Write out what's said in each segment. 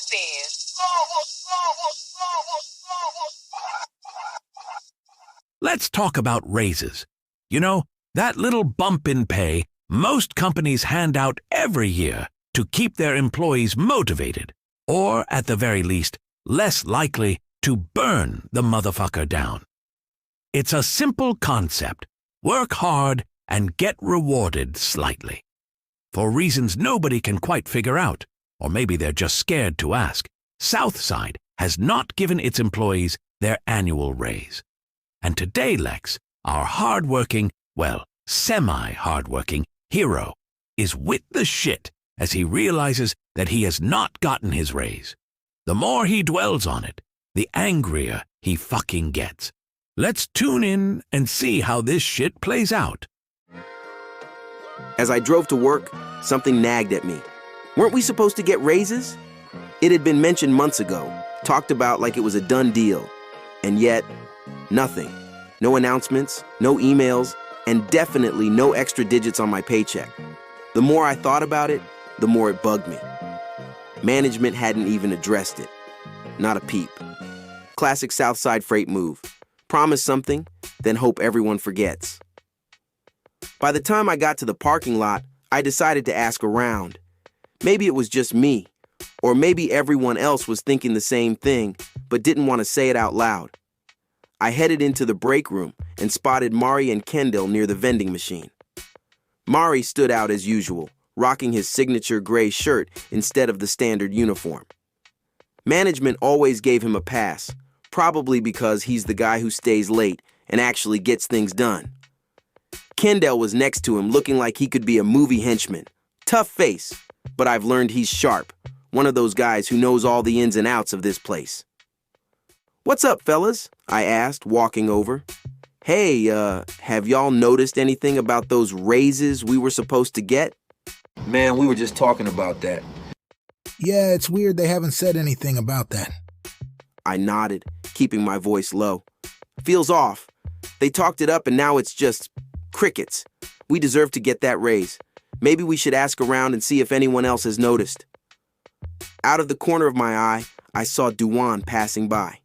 then. Let's talk about raises. You know, that little bump in pay most companies hand out every year to keep their employees motivated, or at the very least, less likely to burn the motherfucker down. It's a simple concept. Work hard and get rewarded slightly. For reasons nobody can quite figure out, or maybe they're just scared to ask, Southside has not given its employees their annual raise. And today, Lex, our hard-working, well, semi-hard-working hero is with the shit as he realizes that he has not gotten his raise. The more he dwells on it, the angrier he fucking gets. Let's tune in and see how this shit plays out. As I drove to work, something nagged at me. Weren't we supposed to get raises? It had been mentioned months ago, talked about like it was a done deal. And yet, nothing. No announcements, no emails, and definitely no extra digits on my paycheck. The more I thought about it, the more it bugged me. Management hadn't even addressed it. Not a peep. Classic Southside freight move. Promise something, then hope everyone forgets. By the time I got to the parking lot, I decided to ask around. Maybe it was just me, or maybe everyone else was thinking the same thing, but didn't want to say it out loud. I headed into the break room and spotted Mari and Kendall near the vending machine. Mari stood out as usual, rocking his signature gray shirt instead of the standard uniform. Management always gave him a pass, probably because he's the guy who stays late and actually gets things done. Kendall was next to him looking like he could be a movie henchman. Tough face, but I've learned he's sharp, one of those guys who knows all the ins and outs of this place. "What's up, fellas?" I asked, walking over. "Hey, have y'all noticed anything about those raises we were supposed to get?" Man, we were just talking about that. Yeah, it's weird they haven't said anything about that. I nodded, keeping my voice low. Feels off. They talked it up and now it's just crickets. We deserve to get that raise. Maybe we should ask around and see if anyone else has noticed. Out of the corner of my eye, I saw Duan passing by.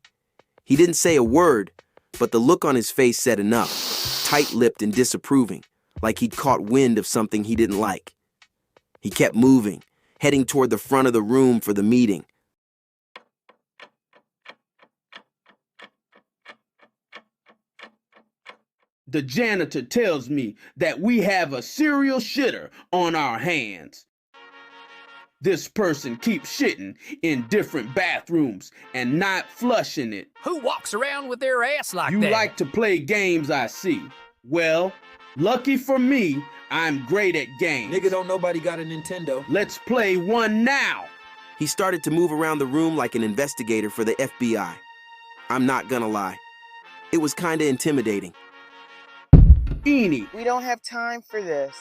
He didn't say a word, but the look on his face said enough, tight-lipped and disapproving, like he'd caught wind of something he didn't like. He kept moving, heading toward the front of the room for the meeting. The janitor tells me that we have a serial shitter on our hands. This person keeps shitting in different bathrooms and not flushing it. Who walks around with their ass like You that? like to play games, I see. Well, lucky for me, I'm great at games. Nigga, don't nobody got a Nintendo. Let's play one now. He started to move around the room like an investigator for the FBI. I'm not gonna lie. It was kinda intimidating. Eeny, We don't have time for this.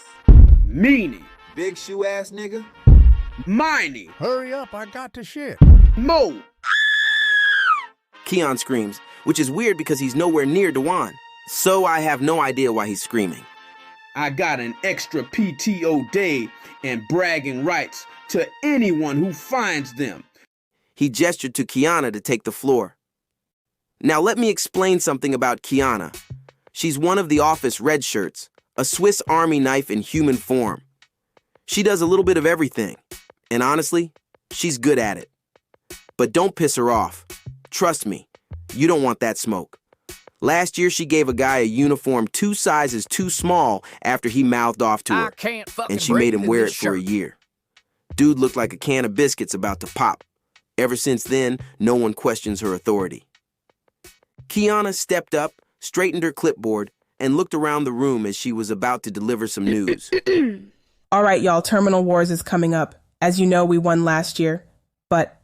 meeny, Big shoe ass nigga. miny, Hurry up, I got to shit. mo. Keon screams, which is weird because he's nowhere near Dewan. So I have no idea why he's screaming. I got an extra PTO day and bragging rights to anyone who finds them. He gestured to Kiana to take the floor. Now let me explain something about Kiana. She's one of the office red shirts, a Swiss Army knife in human form. She does a little bit of everything, and honestly, she's good at it. But don't piss her off. Trust me, you don't want that smoke. Last year, she gave a guy a uniform 2 sizes too small after he mouthed off to her, I can't fucking and she made him breathe in wear it this for a shirt. year. Dude looked like a can of biscuits about to pop. Ever since then, no one questions her authority. Kiana stepped up, straightened her clipboard, and looked around the room as she was about to deliver some news. All right, y'all, Terminal Wars is coming up. As you know, we won last year. But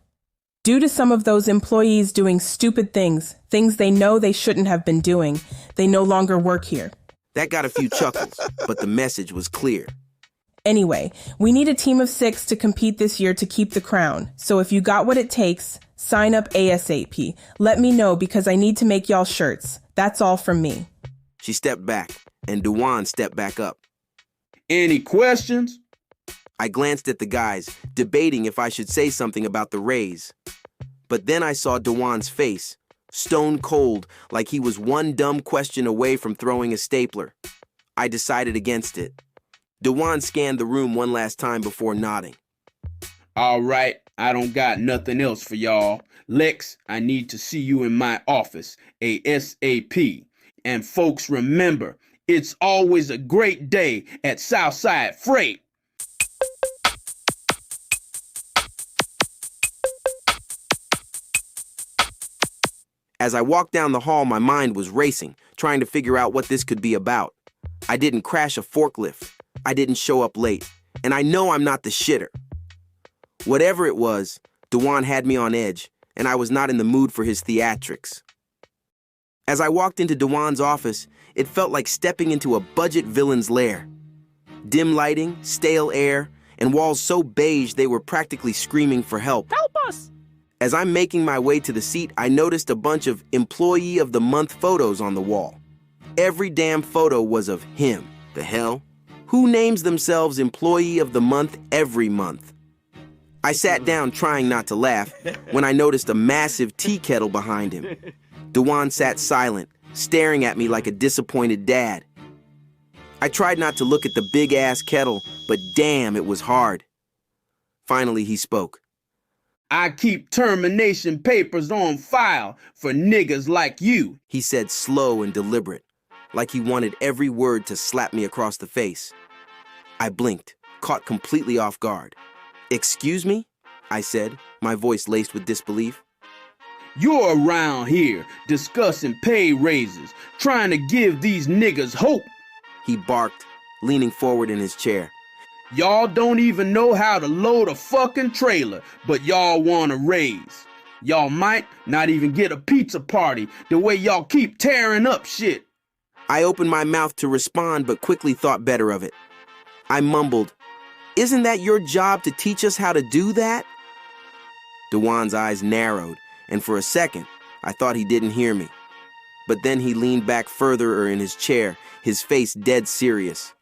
due to some of those employees doing stupid things they know they shouldn't have been doing, they no longer work here. That got a few chuckles, but the message was clear. Anyway, we need a team of 6 to compete this year to keep the crown. So if you got what it takes, sign up ASAP. Let me know because I need to make y'all shirts. That's all from me. She stepped back, and Dewan stepped back up. Any questions? I glanced at the guys, debating if I should say something about the raise. But then I saw Dewan's face, stone cold, like he was one dumb question away from throwing a stapler. I decided against it. Dewan scanned the room one last time before nodding. All right, I don't got nothing else for y'all. Lex, I need to see you in my office, ASAP. And folks, remember, it's always a great day at Southside Freight. As I walked down the hall, my mind was racing, trying to figure out what this could be about. I didn't crash a forklift. I didn't show up late. And I know I'm not the shitter. Whatever it was, Dewan had me on edge, and I was not in the mood for his theatrics. As I walked into Dewan's office, it felt like stepping into a budget villain's lair. Dim lighting, stale air, and walls so beige they were practically screaming for help. Help us! As I'm making my way to the seat, I noticed a bunch of Employee of the Month photos on the wall. Every damn photo was of him. The hell? Who names themselves Employee of the Month every month? I sat down trying not to laugh when I noticed a massive tea kettle behind him. Dewan sat silent, staring at me like a disappointed dad. I tried not to look at the big-ass kettle, but damn, it was hard. Finally, he spoke. I keep termination papers on file for niggas like you, He said slow and deliberate, like he wanted every word to slap me across the face. I blinked, caught completely off guard. Excuse me? I said, my voice laced with disbelief. You're around here discussing pay raises, trying to give these niggas hope. He barked, leaning forward in his chair. Y'all don't even know how to load a fucking trailer, but y'all want a raise. Y'all might not even get a pizza party the way y'all keep tearing up shit. I opened my mouth to respond, but quickly thought better of it. I mumbled, "Isn't that your job to teach us how to do that?" Dewan's eyes narrowed, and for a second, I thought he didn't hear me. But then he leaned back further in his chair, his face dead serious.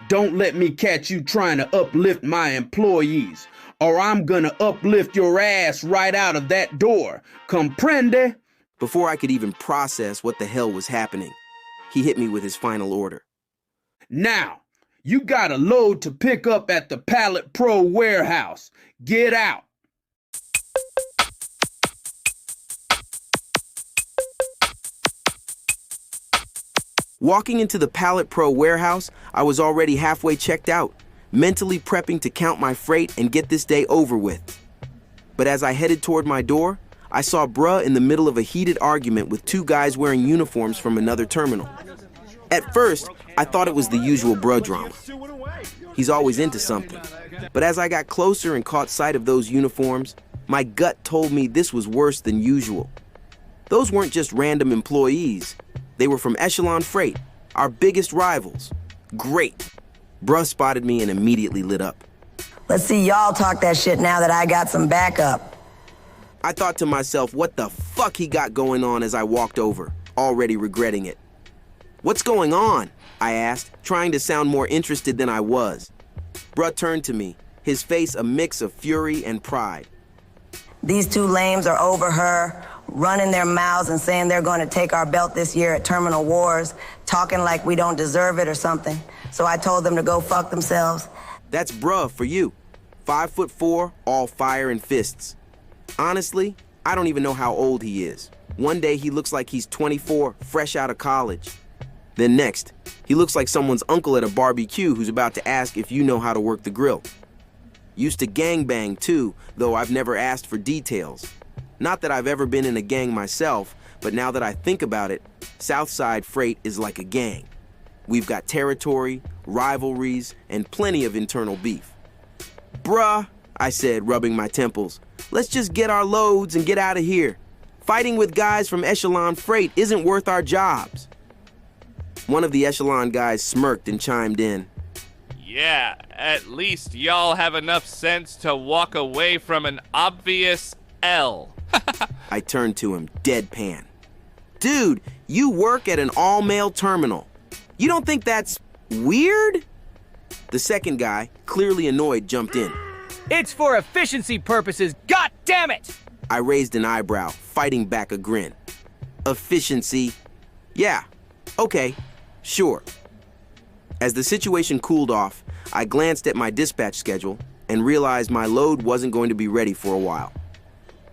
Don't let me catch you trying to uplift my employees, or I'm gonna uplift your ass right out of that door. Comprende? Before I could even process what the hell was happening, he hit me with his final order. Now, you got a load to pick up at the Pallet Pro warehouse. Get out. Walking into the Pallet Pro warehouse, I was already halfway checked out, mentally prepping to count my freight and get this day over with. But as I headed toward my door, I saw Bruh in the middle of a heated argument with two guys wearing uniforms from another terminal. At first, I thought it was the usual Bruh drama. He's always into something. But as I got closer and caught sight of those uniforms, my gut told me this was worse than usual. Those weren't just random employees. They were from Echelon Freight, our biggest rivals. Great. Bruh spotted me and immediately lit up. Let's see y'all talk that shit now that I got some backup. I thought to myself, what the fuck he got going on as I walked over, already regretting it. What's going on? I asked, trying to sound more interested than I was. Bruh turned to me, his face a mix of fury and pride. These two lames are over her, running their mouths and saying they're going to take our belt this year at Terminal Wars, talking like we don't deserve it or something. So I told them to go fuck themselves. That's Bruh for you. 5'4", all fire and fists. Honestly, I don't even know how old he is. One day he looks like he's 24, fresh out of college. Then next, he looks like someone's uncle at a barbecue who's about to ask if you know how to work the grill. Used to gangbang too, though I've never asked for details. Not that I've ever been in a gang myself, but now that I think about it, Southside Freight is like a gang. We've got territory, rivalries, and plenty of internal beef. Bruh, I said, rubbing my temples, let's just get our loads and get out of here. Fighting with guys from Echelon Freight isn't worth our jobs. One of the Echelon guys smirked and chimed in. Yeah, at least y'all have enough sense to walk away from an obvious L. I turned to him, deadpan. Dude, you work at an all-male terminal. You don't think that's weird? The second guy, clearly annoyed, jumped in. It's for efficiency purposes, god damn it! I raised an eyebrow, fighting back a grin. Efficiency? Yeah, okay, sure. As the situation cooled off, I glanced at my dispatch schedule and realized my load wasn't going to be ready for a while.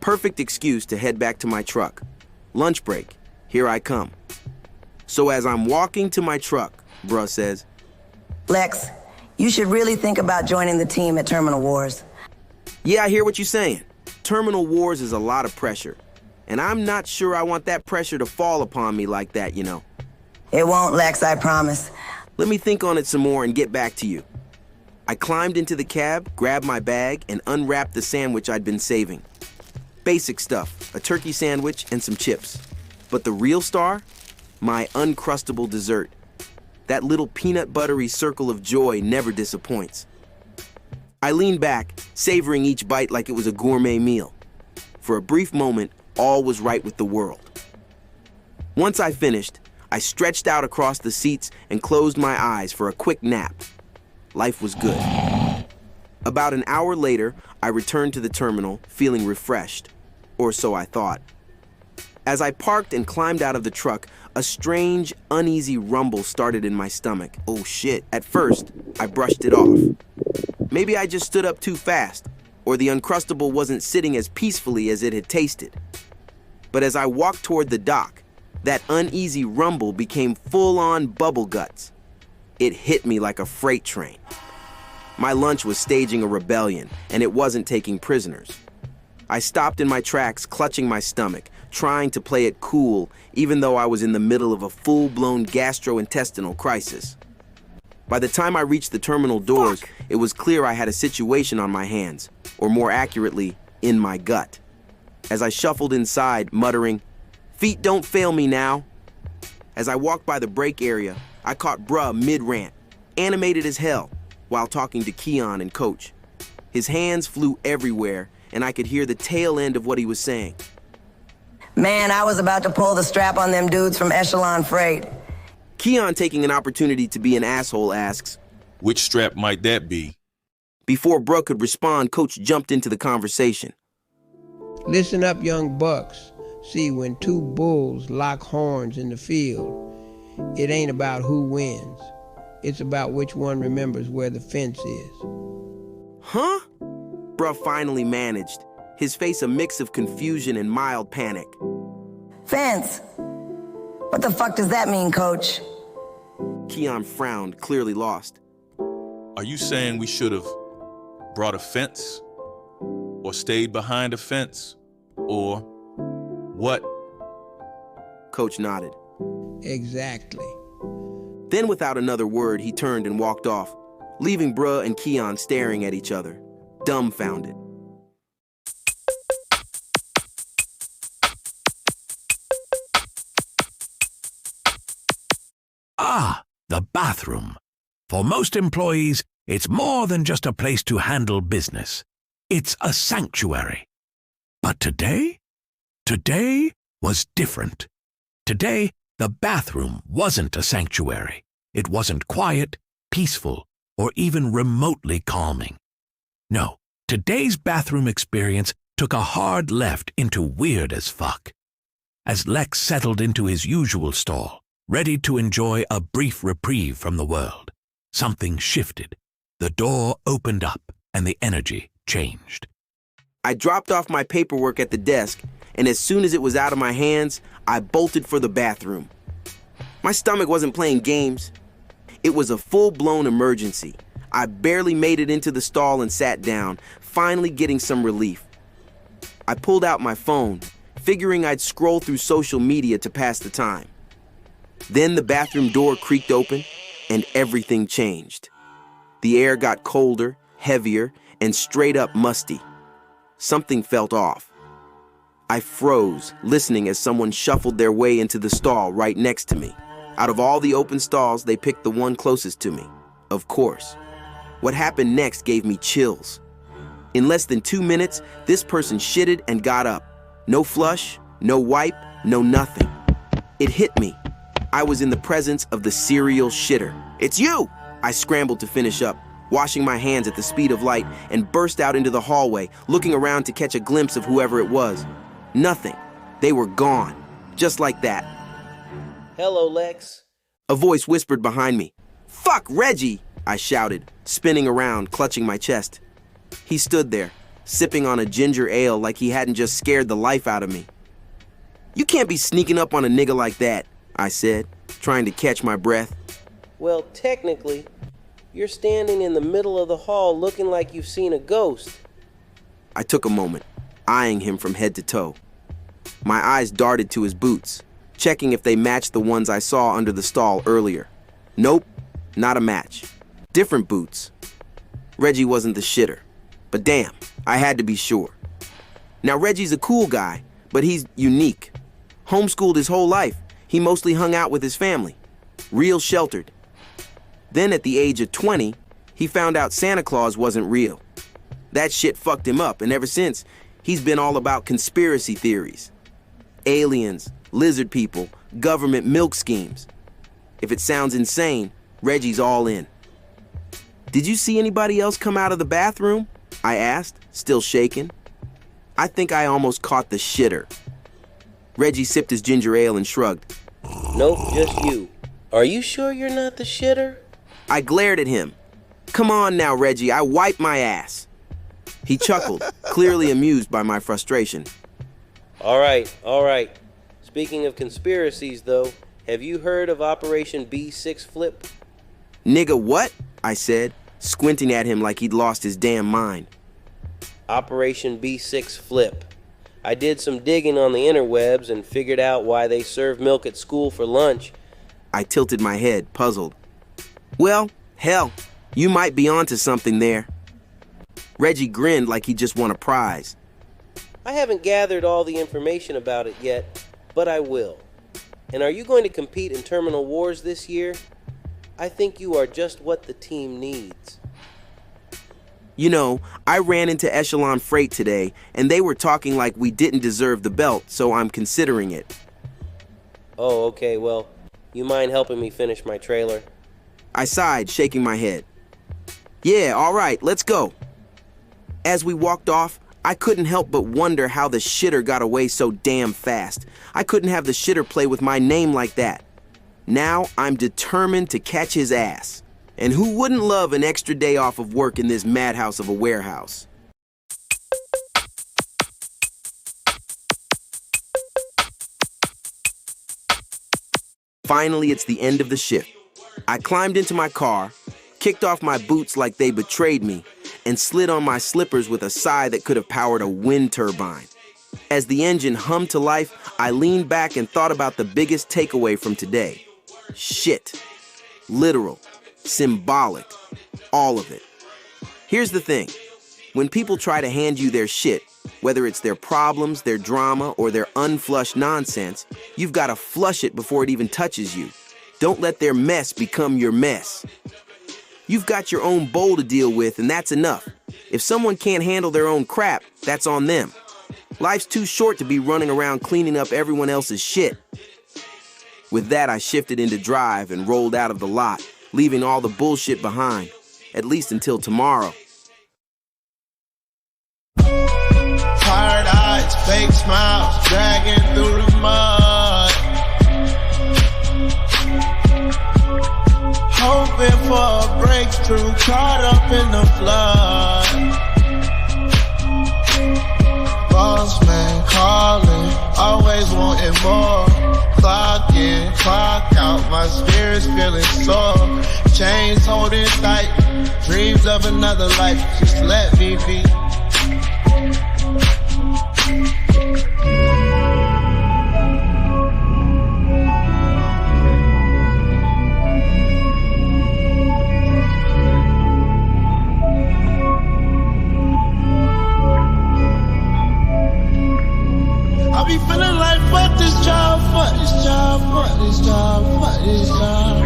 Perfect excuse to head back to my truck. Lunch break, here I come. So as I'm walking to my truck, bruh says, Lex, you should really think about joining the team at Terminal Wars. yeah, I hear what you're saying. Terminal Wars is a lot of pressure, and I'm not sure I want that pressure to fall upon me like that, you know. It won't, Lex, I promise. Let me think on it some more and get back to you. I climbed into the cab, grabbed my bag, and unwrapped the sandwich I'd been saving. Basic stuff, a turkey sandwich and some chips. But the real star? My uncrustable dessert. That little peanut buttery circle of joy never disappoints. I leaned back, savoring each bite like it was a gourmet meal. For a brief moment, all was right with the world. Once I finished, I stretched out across the seats and closed my eyes for a quick nap. Life was good. About an hour later, I returned to the terminal, feeling refreshed. Or so I thought. As I parked and climbed out of the truck, a strange, uneasy rumble started in my stomach. Oh shit. At first, I brushed it off. Maybe I just stood up too fast, or the Uncrustable wasn't sitting as peacefully as it had tasted. But as I walked toward the dock, that uneasy rumble became full-on bubble guts. It hit me like a freight train. My lunch was staging a rebellion, and it wasn't taking prisoners. I stopped in my tracks, clutching my stomach, trying to play it cool, even though I was in the middle of a full-blown gastrointestinal crisis. By the time I reached the terminal doors, it was clear I had a situation on my hands, or more accurately, in my gut. As I shuffled inside, muttering, "Feet don't fail me now." As I walked by the break area, I caught bruh mid-rant, animated as hell, while talking to Keon and Coach. His hands flew everywhere, and I could hear the tail end of what he was saying. Man, I was about to pull the strap on them dudes from Echelon Freight. Keon, taking an opportunity to be an asshole, asks, "Which strap might that be?" Before bruh could respond, Coach jumped into the conversation. Listen up, young bucks. See, when two bulls lock horns in the field, it ain't about who wins. It's about which one remembers where the fence is. Huh? Bruh finally managed, his face a mix of confusion and mild panic. Fence? What the fuck does that mean, Coach? Keon frowned, clearly lost. Are you saying we should have brought a fence? Or stayed behind a fence? Or what? Coach nodded. Exactly. Then without another word, he turned and walked off, leaving bruh and Keon staring at each other, dumbfounded. Ah, the bathroom. For most employees, it's more than just a place to handle business. It's a sanctuary. But today? Today was different. Today, the bathroom wasn't a sanctuary. It wasn't quiet, peaceful, or even remotely calming. No, today's bathroom experience took a hard left into weird as fuck. As Lex settled into his usual stall, ready to enjoy a brief reprieve from the world, something shifted. The door opened up and the energy changed. I dropped off my paperwork at the desk, and as soon as it was out of my hands, I bolted for the bathroom. My stomach wasn't playing games. It was a full-blown emergency. I barely made it into the stall and sat down, finally getting some relief. I pulled out my phone, figuring I'd scroll through social media to pass the time. Then the bathroom door creaked open, and everything changed. The air got colder, heavier, and straight up musty. Something felt off. I froze, listening as someone shuffled their way into the stall right next to me. Out of all the open stalls, they picked the one closest to me. Of course. What happened next gave me chills. In less than 2 minutes, this person shitted and got up. No flush, no wipe, no nothing. It hit me. I was in the presence of the serial shitter. "It's you!" I scrambled to finish up, washing my hands at the speed of light, and burst out into the hallway, looking around to catch a glimpse of whoever it was. Nothing. They were gone. Just like that. Hello, Lex. A voice whispered behind me. "Fuck, Reggie!" I shouted, spinning around, clutching my chest. He stood there, sipping on a ginger ale like he hadn't just scared the life out of me. "You can't be sneaking up on a nigga like that," I said, trying to catch my breath. Well, technically, you're standing in the middle of the hall looking like you've seen a ghost. I took a moment, eyeing him from head to toe. My eyes darted to his boots, checking if they matched the ones I saw under the stall earlier. Nope, not a match. Different boots. Reggie wasn't the shitter. But damn, I had to be sure. Now Reggie's a cool guy, but he's unique. Homeschooled his whole life, he mostly hung out with his family. Real sheltered. Then at the age of 20, he found out Santa Claus wasn't real. That shit fucked him up, and ever since, he's been all about conspiracy theories. Aliens, lizard people, government milk schemes. If it sounds insane, Reggie's all in. "Did you see anybody else come out of the bathroom?" I asked, still shaking. I think I almost caught the shitter. Reggie sipped his ginger ale and shrugged. Nope, just you. Are you sure you're not the shitter? I glared at him. "Come on now, Reggie, I wiped my ass." He chuckled, clearly amused by my frustration. All right. Speaking of conspiracies, though, have you heard of Operation B6 Flip? "Nigga, what?" I said, squinting at him like he'd lost his damn mind. Operation B6 Flip. I did some digging on the interwebs and figured out why they serve milk at school for lunch. I tilted my head, puzzled. "Well, hell, you might be onto something there." Reggie grinned like he just won a prize. I haven't gathered all the information about it yet, but I will. And are you going to compete in Terminal Wars this year? I think you are just what the team needs. You know, I ran into Echelon Freight today, and they were talking like we didn't deserve the belt, so I'm considering it. Oh, okay, well, you mind helping me finish my trailer? I sighed, shaking my head. "Yeah, all right, let's go." As we walked off, I couldn't help but wonder how the shitter got away so damn fast. I couldn't have the shitter play with my name like that. Now I'm determined to catch his ass. And who wouldn't love an extra day off of work in this madhouse of a warehouse? Finally, it's the end of the shift. I climbed into my car, kicked off my boots like they betrayed me, and slid on my slippers with a sigh that could have powered a wind turbine. As the engine hummed to life, I leaned back and thought about the biggest takeaway from today. Shit. Literal. Symbolic. All of it. Here's the thing. When people try to hand you their shit, whether it's their problems, their drama, or their unflushed nonsense, you've got to flush it before it even touches you. Don't let their mess become your mess. You've got your own bowl to deal with, and that's enough. If someone can't handle their own crap, that's on them. Life's too short to be running around cleaning up everyone else's shit. With that, I shifted into drive and rolled out of the lot, leaving all the bullshit behind, at least until tomorrow. Tired eyes, fake smiles, dragging through the mud. Hoping for a breakthrough, caught up in the flood. Boss man calling, always wanting more. Clock in, clock out, my spirit's feeling sore. Chains holding tight, dreams of another life, just let me be. I be feeling like fuck this job, fuck this job, fuck this job, fuck this job.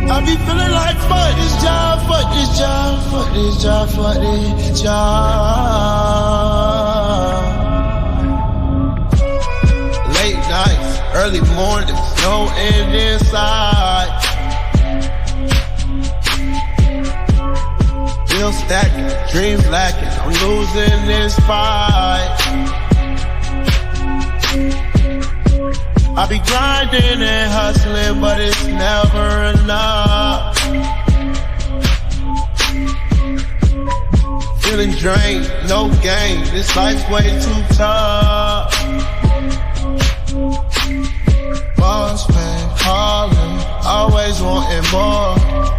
I be feeling like fuck this job, fuck this job, fuck this job, fuck this job. Late nights, early mornings, no end in sight. Dreams lacking, I'm losing this fight. I be grinding and hustling, but it's never enough. Feeling drained, no gain, this life's way too tough. Boss man calling, always wanting more.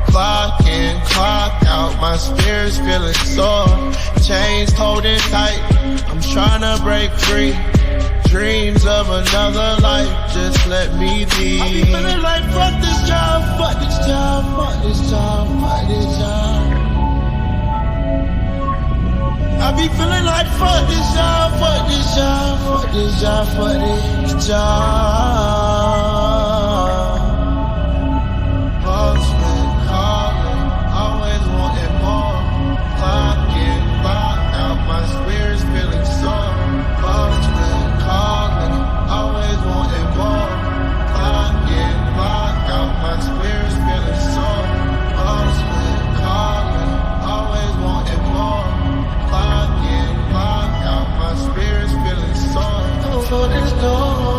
Clock in, clock out, my spirit's feeling sore. Chains holding tight, I'm trying to break free. Dreams of another life, just let me be. I be feeling like fuck this job, fuck this job, fuck this job, fuck this job. I be feeling like fuck this job, fuck this job, fuck this job, fuck this job. Boss man calling, always wanting more. Clock in, clock out, my spirit's feeling sore. Boss man calling, always wanting more. Clock in, clock out, my spirit's feeling sore. Boss man calling, always wanting more. Clock in, clock out, my spirit's feeling sore. For this door.